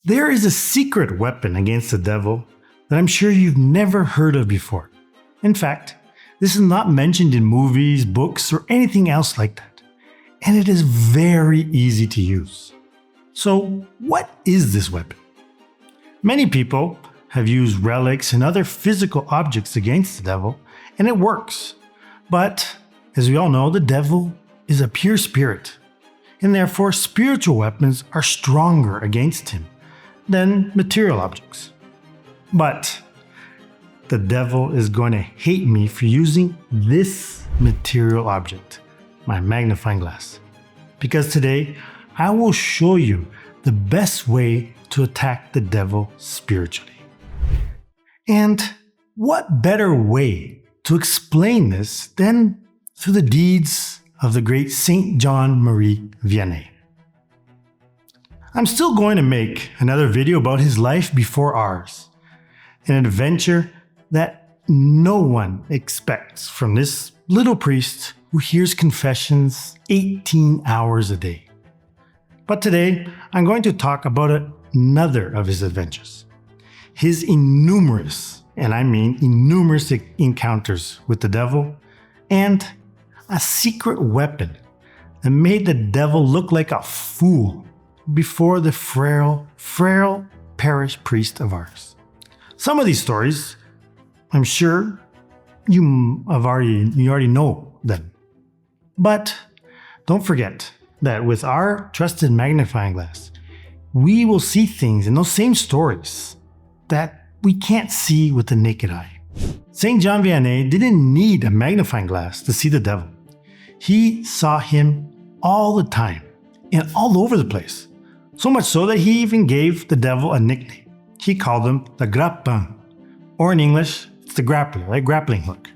There is a secret weapon against the devil that I'm sure you've never heard of before. In fact, this is not mentioned in movies, books, or anything else like that. And it is very easy to use. So, what is this weapon? Many people have used relics and other physical objects against the devil, and it works. But, as we all know, the devil is a pure spirit, and therefore spiritual weapons are stronger against him than material objects. But the devil is going to hate me for using this material object, my magnifying glass, because today I will show you the best way to attack the devil spiritually. And what better way to explain this than through the deeds of the great Saint John Marie Vianney. I'm still going to make another video about his life before ours, an adventure that no one expects from this little priest who hears confessions 18 hours a day. But today, I'm going to talk about another of his adventures, his innumerous, and I mean innumerous encounters with the devil, and a secret weapon that made the devil look like a fool before the frail parish priest of ours. Some of these stories, I'm sure you already know them. But don't forget that with our trusted magnifying glass, we will see things in those same stories that we can't see with the naked eye. Saint John Vianney didn't need a magnifying glass to see the devil. He saw him all the time and all over the place. So much so that he even gave the devil a nickname. He called him the grappin, or in English, it's the grappler, like grappling hook.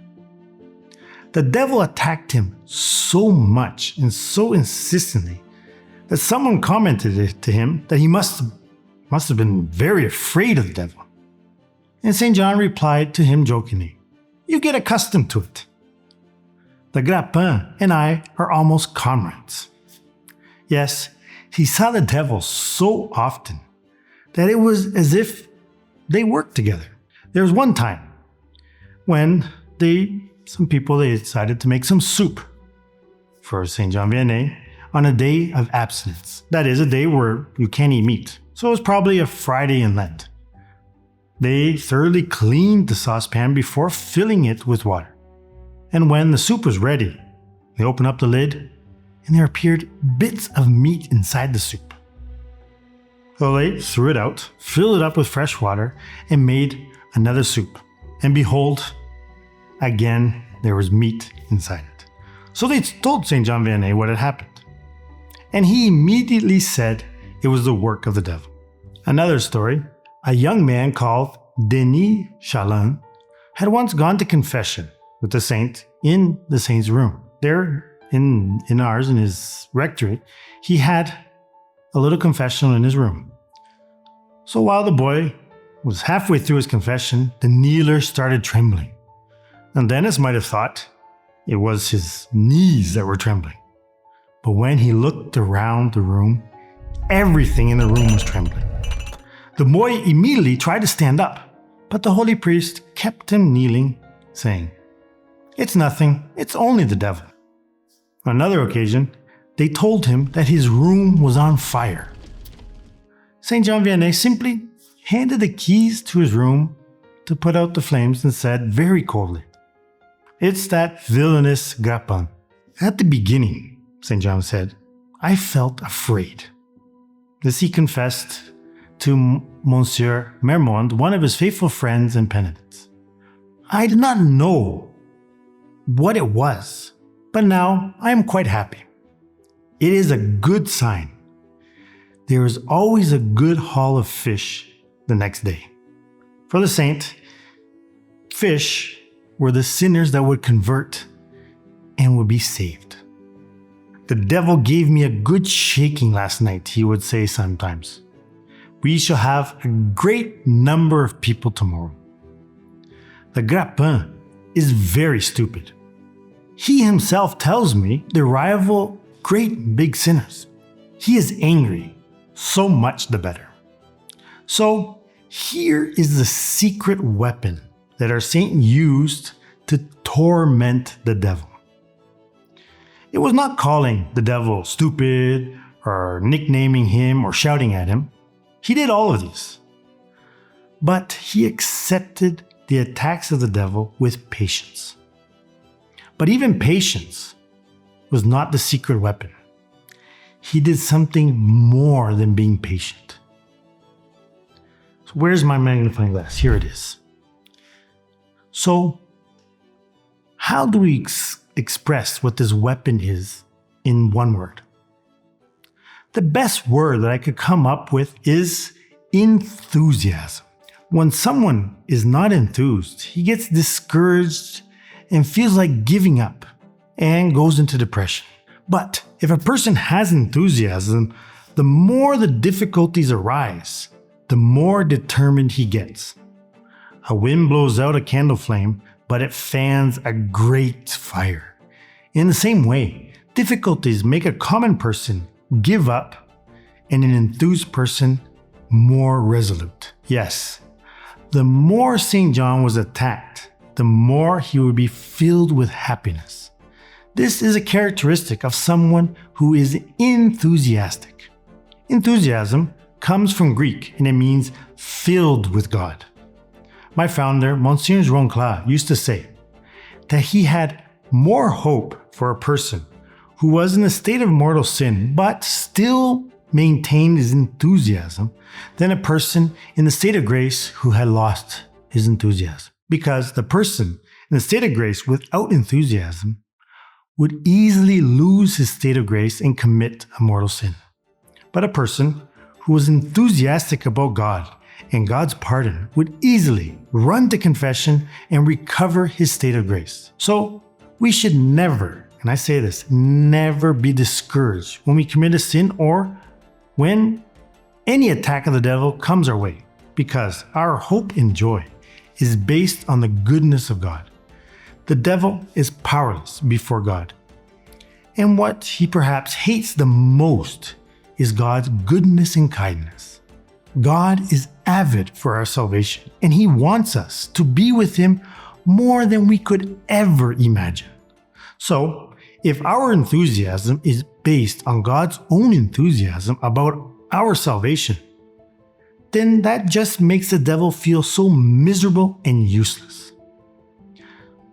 The devil attacked him so much and so insistently that someone commented to him that he must have been very afraid of the devil. And St. John replied to him jokingly, "You get accustomed to it. The grappin and I are almost comrades." Yes, he saw the devil so often that it was as if they worked together. There was one time when some people decided to make some soup for St. John Vianney on a day of abstinence. That is, a day where you can't eat meat. So it was probably a Friday in Lent. They thoroughly cleaned the saucepan before filling it with water. And when the soup was ready, they opened up the lid and there appeared bits of meat inside the soup. So they threw it out, filled it up with fresh water, and made another soup. And behold, again, there was meat inside it. So they told St. John Vianney what had happened. And he immediately said it was the work of the devil. Another story, a young man called Denis Chalin had once gone to confession with the saint in the saint's room. There in his rectory, he had a little confessional in his room. So while the boy was halfway through his confession, the kneeler started trembling. And Dennis might have thought it was his knees that were trembling. But when he looked around the room, everything in the room was trembling. The boy immediately tried to stand up, but the holy priest kept him kneeling, saying, "It's nothing, it's only the devil." On another occasion, they told him that his room was on fire. St. John Vianney simply handed the keys to his room to put out the flames and said very coldly, "It's that villainous grappin." At the beginning, St. John said, "I felt afraid." This he confessed to Monsieur Mermond, one of his faithful friends and penitents. "I did not know what it was, but now I am quite happy. It is a good sign. There is always a good haul of fish the next day." For the saint, fish were the sinners that would convert and would be saved. "The devil gave me a good shaking last night," he would say sometimes. "We shall have a great number of people tomorrow." The grappin is very stupid. He himself tells me they rival great big sinners. He is angry, so much the better. So here is the secret weapon that our saint used to torment the devil. It was not calling the devil stupid or nicknaming him or shouting at him. He did all of these. But he accepted the attacks of the devil with patience. But even patience was not the secret weapon. He did something more than being patient. So where's my magnifying glass? Here it is. So how do we express what this weapon is in one word? The best word that I could come up with is enthusiasm. When someone is not enthused, he gets discouraged and feels like giving up and goes into depression. But if a person has enthusiasm, the more the difficulties arise, the more determined he gets. A wind blows out a candle flame, but it fans a great fire. In the same way, difficulties make a common person give up and an enthused person more resolute. Yes, the more St. John was attacked, the more he would be filled with happiness. This is a characteristic of someone who is enthusiastic. Enthusiasm comes from Greek and it means filled with God. My founder, Monsieur Roncla, used to say that he had more hope for a person who was in a state of mortal sin but still maintained his enthusiasm than a person in the state of grace who had lost his enthusiasm. Because the person in the state of grace without enthusiasm would easily lose his state of grace and commit a mortal sin. But a person who was enthusiastic about God and God's pardon would easily run to confession and recover his state of grace. So we should never, and I say this, never be discouraged when we commit a sin or when any attack of the devil comes our way, because our hope and joy is based on the goodness of God. The devil is powerless before God. And what he perhaps hates the most is God's goodness and kindness. God is avid for our salvation, and he wants us to be with him more than we could ever imagine. So, if our enthusiasm is based on God's own enthusiasm about our salvation, then that just makes the devil feel so miserable and useless.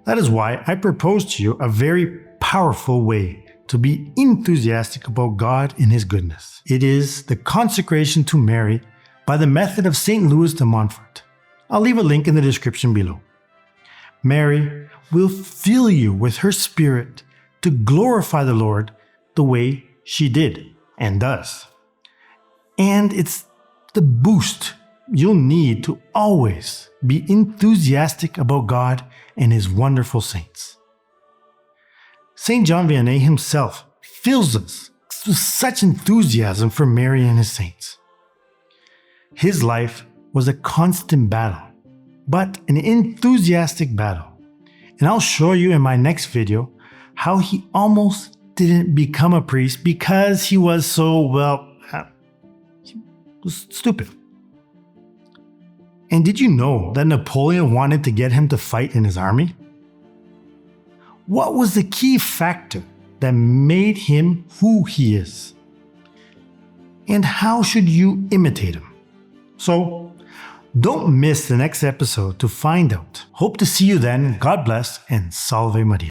That is why I propose to you a very powerful way to be enthusiastic about God and his goodness. It is the consecration to Mary by the method of St. Louis de Montfort. I'll leave a link in the description below. Mary will fill you with her spirit to glorify the Lord the way she did and does. And it's the boost you'll need to always be enthusiastic about God and his wonderful saints. St. John Vianney himself fills us with such enthusiasm for Mary and his saints. His life was a constant battle, but an enthusiastic battle. And I'll show you in my next video how he almost didn't become a priest because he was so, he was stupid. And did you know that Napoleon wanted to get him to fight in his army? What was the key factor that made him who he is? And how should you imitate him? So, don't miss the next episode to find out. Hope to see you then. God bless and Salve Maria.